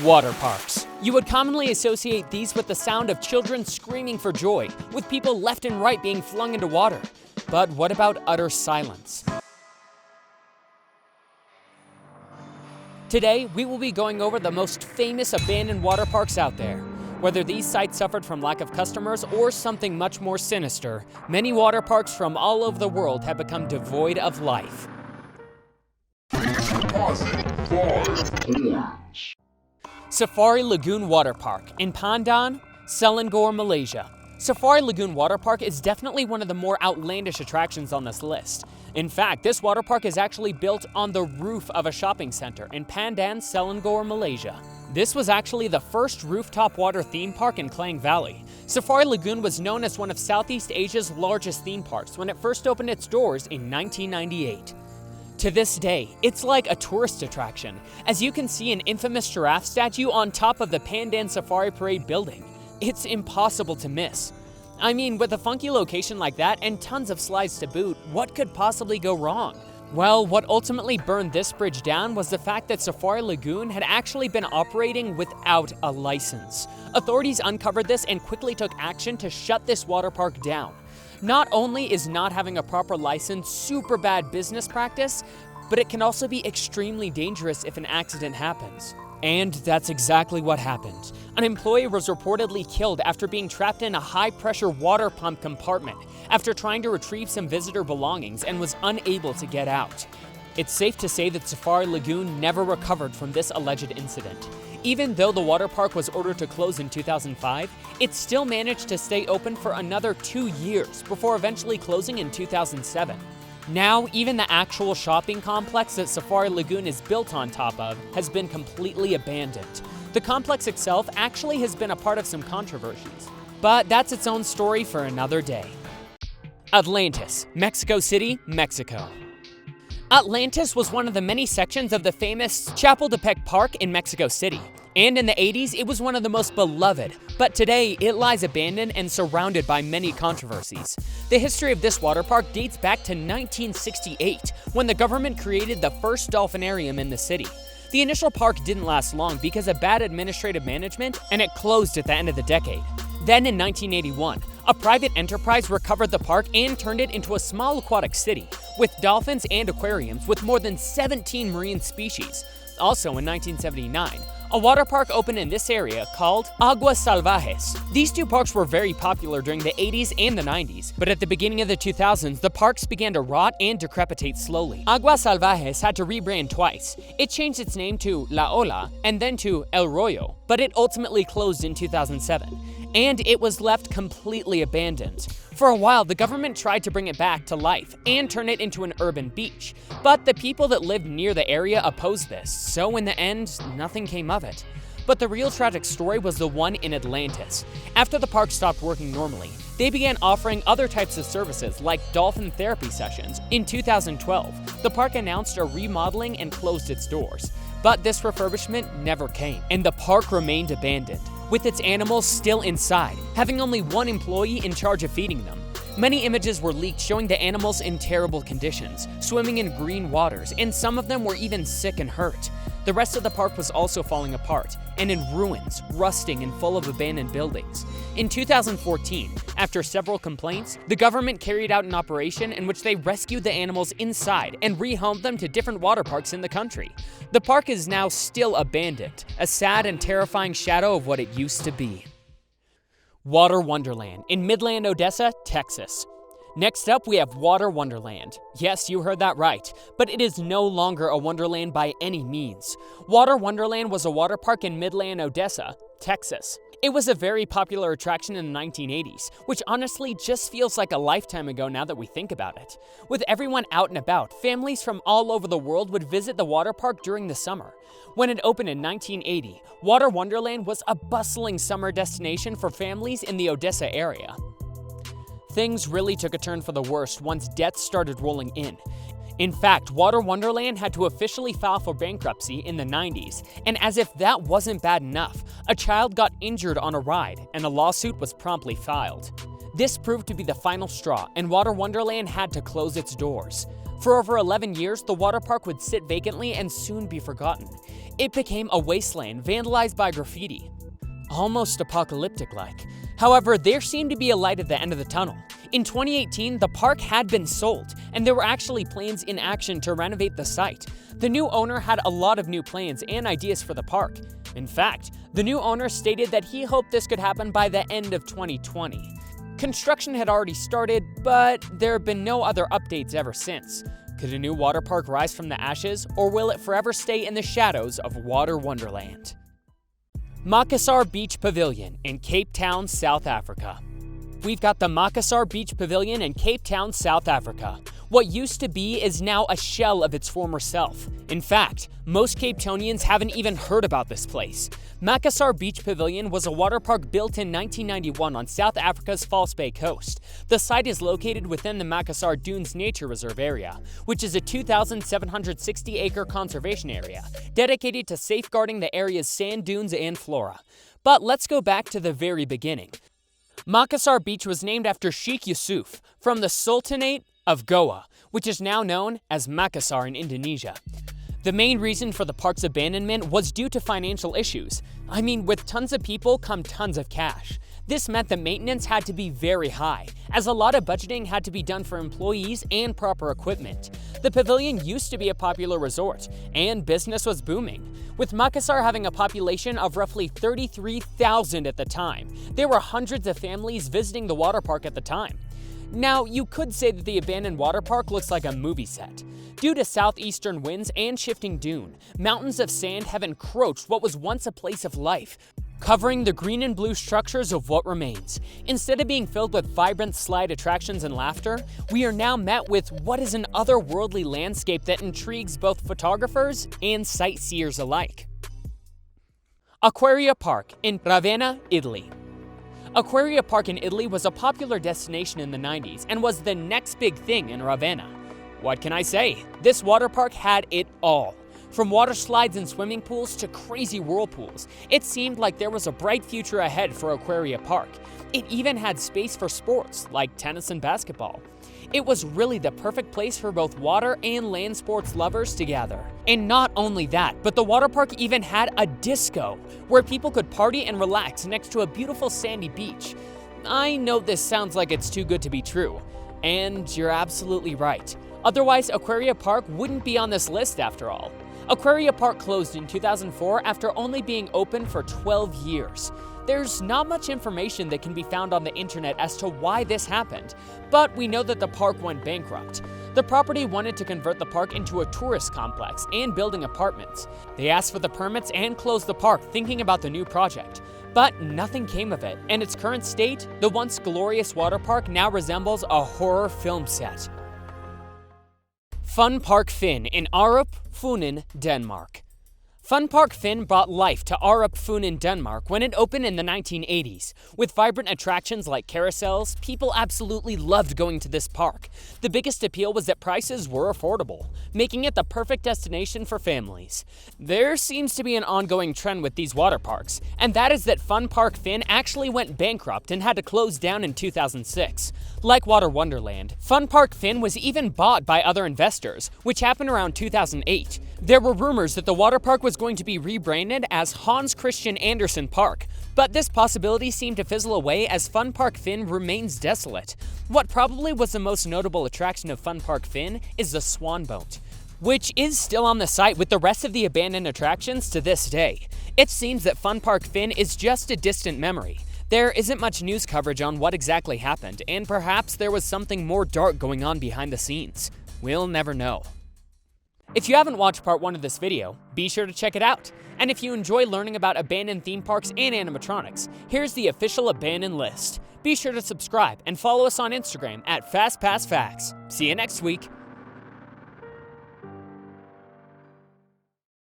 Water parks. You would commonly associate these with the sound of children screaming for joy, with people left and right being flung into water. But what about utter silence? Today, we will be going over the most famous abandoned water parks out there. Whether these sites suffered from lack of customers or something much more sinister, many water parks from all over the world have become devoid of life. Safari Lagoon Water Park in Pandan, Selangor, Malaysia. Safari Lagoon Water Park is definitely one of the more outlandish attractions on this list. In fact, this water park is actually built on the roof of a shopping center in Pandan, Selangor, Malaysia. This was actually the first rooftop water theme park in Klang Valley. Safari Lagoon was known as one of Southeast Asia's largest theme parks when it first opened its doors in 1998. To this day, it's like a tourist attraction, as you can see an infamous giraffe statue on top of the Pandan Safari Parade building. It's impossible to miss. I mean, with a funky location like that and tons of slides to boot, what could possibly go wrong? Well, what ultimately burned this bridge down was the fact that Safari Lagoon had actually been operating without a license. Authorities uncovered this and quickly took action to shut this water park down. Not only is not having a proper license super bad business practice, but it can also be extremely dangerous if an accident happens. And that's exactly what happened. An employee was reportedly killed after being trapped in a high-pressure water pump compartment after trying to retrieve some visitor belongings and was unable to get out. It's safe to say that Safari Lagoon never recovered from this alleged incident. Even though the water park was ordered to close in 2005, it still managed to stay open for another 2 years before eventually closing in 2007. Now, even the actual shopping complex that Safari Lagoon is built on top of has been completely abandoned. The complex itself actually has been a part of some controversies, but that's its own story for another day. Atlantis, Mexico City, Mexico. Atlantis was one of the many sections of the famous Chapultepec Park in Mexico City. And in the 80s, it was one of the most beloved, but today it lies abandoned and surrounded by many controversies. The history of this water park dates back to 1968, when the government created the first dolphinarium in the city. The initial park didn't last long because of bad administrative management, and it closed at the end of the decade. Then in 1981, a private enterprise recovered the park and turned it into a small aquatic city, with dolphins and aquariums with more than 17 marine species. Also in 1979, a water park opened in this area called Aguas Salvajes. These two parks were very popular during the 80s and the 90s, but at the beginning of the 2000s, the parks began to rot and decrepitate slowly. Aguas Salvajes had to rebrand twice. It changed its name to La Ola and then to El Rollo, but it ultimately closed in 2007, and it was left completely abandoned. For a while, the government tried to bring it back to life and turn it into an urban beach, but the people that lived near the area opposed this, so in the end, nothing came of it. But the real tragic story was the one in Atlantis. After the park stopped working normally, they began offering other types of services like dolphin therapy sessions. In 2012, the park announced a remodeling and closed its doors. But this refurbishment never came, and the park remained abandoned, with its animals still inside, having only one employee in charge of feeding them. Many images were leaked showing the animals in terrible conditions, swimming in green waters, and some of them were even sick and hurt. The rest of the park was also falling apart, and in ruins, rusting and full of abandoned buildings. In 2014, after several complaints, the government carried out an operation in which they rescued the animals inside and rehomed them to different water parks in the country. The park is now still abandoned, a sad and terrifying shadow of what it used to be. Water Wonderland in Midland-Odessa, Texas. Next up, we have Water Wonderland. Yes, you heard that right, but it is no longer a wonderland by any means. Water Wonderland was a water park in Midland-Odessa, Texas. It was a very popular attraction in the 1980s, which honestly just feels like a lifetime ago now that we think about it. With everyone out and about, families from all over the world would visit the water park during the summer. When it opened in 1980, Water Wonderland was a bustling summer destination for families in the Odessa area. Things really took a turn for the worst once debts started rolling in. In fact, Water Wonderland had to officially file for bankruptcy in the 90s, and as if that wasn't bad enough, a child got injured on a ride, and a lawsuit was promptly filed. This proved to be the final straw, and Water Wonderland had to close its doors. For over 11 years, the water park would sit vacantly and soon be forgotten. It became a wasteland vandalized by graffiti. Almost apocalyptic-like. However, there seemed to be a light at the end of the tunnel. In 2018, the park had been sold, and there were actually plans in action to renovate the site. The new owner had a lot of new plans and ideas for the park. In fact, the new owner stated that he hoped this could happen by the end of 2020. Construction had already started, but there have been no other updates ever since. Could a new water park rise from the ashes, or will it forever stay in the shadows of Water Wonderland? Macassar Beach Pavilion in Cape Town, South Africa. We've got the Macassar Beach Pavilion in Cape Town, South Africa. What used to be is now a shell of its former self. In fact, most Cape Townians haven't even heard about this place. Macassar Beach Pavilion was a water park built in 1991 on South Africa's False Bay coast. The site is located within the Macassar Dunes Nature Reserve area, which is a 2,760-acre conservation area dedicated to safeguarding the area's sand dunes and flora. But let's go back to the very beginning. Macassar Beach was named after Sheikh Yusuf from the Sultanate of Goa, which is now known as Macassar in Indonesia. The main reason for the park's abandonment was due to financial issues. I mean, with tons of people come tons of cash. This meant that maintenance had to be very high, as a lot of budgeting had to be done for employees and proper equipment. The pavilion used to be a popular resort, and business was booming. With Macassar having a population of roughly 33,000 at the time, there were hundreds of families visiting the water park at the time. Now, you could say that the abandoned water park looks like a movie set. Due to southeastern winds and shifting dune, mountains of sand have encroached what was once a place of life, covering the green and blue structures of what remains. Instead of being filled with vibrant slide attractions and laughter, we are now met with what is an otherworldly landscape that intrigues both photographers and sightseers alike. Aquaria Park in Ravenna, Italy. Aquaria Park in Italy was a popular destination in the 90s and was the next big thing in Ravenna. What can I say? This water park had it all. From water slides and swimming pools to crazy whirlpools, it seemed like there was a bright future ahead for Aquaria Park. It even had space for sports like tennis and basketball. It was really the perfect place for both water and land sports lovers to gather. And not only that, but the water park even had a disco, where people could party and relax next to a beautiful sandy beach. I know this sounds like it's too good to be true, and you're absolutely right. Otherwise, Aquaria Park wouldn't be on this list after all. Aquaria Park closed in 2004 after only being open for 12 years. There's not much information that can be found on the internet as to why this happened, but we know that the park went bankrupt. The property wanted to convert the park into a tourist complex and building apartments. They asked for the permits and closed the park thinking about the new project. But nothing came of it. In its current state, the once glorious water park now resembles a horror film set. Fun Park Fyn in Aarup, Funen, Denmark. Fun Park Fyn brought life to Aarup, Funen, Denmark when it opened in the 1980s. With vibrant attractions like carousels, people absolutely loved going to this park. The biggest appeal was that prices were affordable, making it the perfect destination for families. There seems to be an ongoing trend with these water parks, and that is that Fun Park Fyn actually went bankrupt and had to close down in 2006. Like Water Wonderland, Fun Park Fyn was even bought by other investors, which happened around 2008. There were rumors that the water park was going to be rebranded as Hans Christian Andersen Park, but this possibility seemed to fizzle away as Fun Park Fyn remains desolate. What probably was the most notable attraction of Fun Park Fyn is the Swan Boat, which is still on the site with the rest of the abandoned attractions to this day. It seems that Fun Park Fyn is just a distant memory. There isn't much news coverage on what exactly happened, and perhaps there was something more dark going on behind the scenes. We'll never know. If you haven't watched part 1 of this video, be sure to check it out. And if you enjoy learning about abandoned theme parks and animatronics, here's the official abandoned list. Be sure to subscribe and follow us on Instagram at Fastpass Facts. See you next week.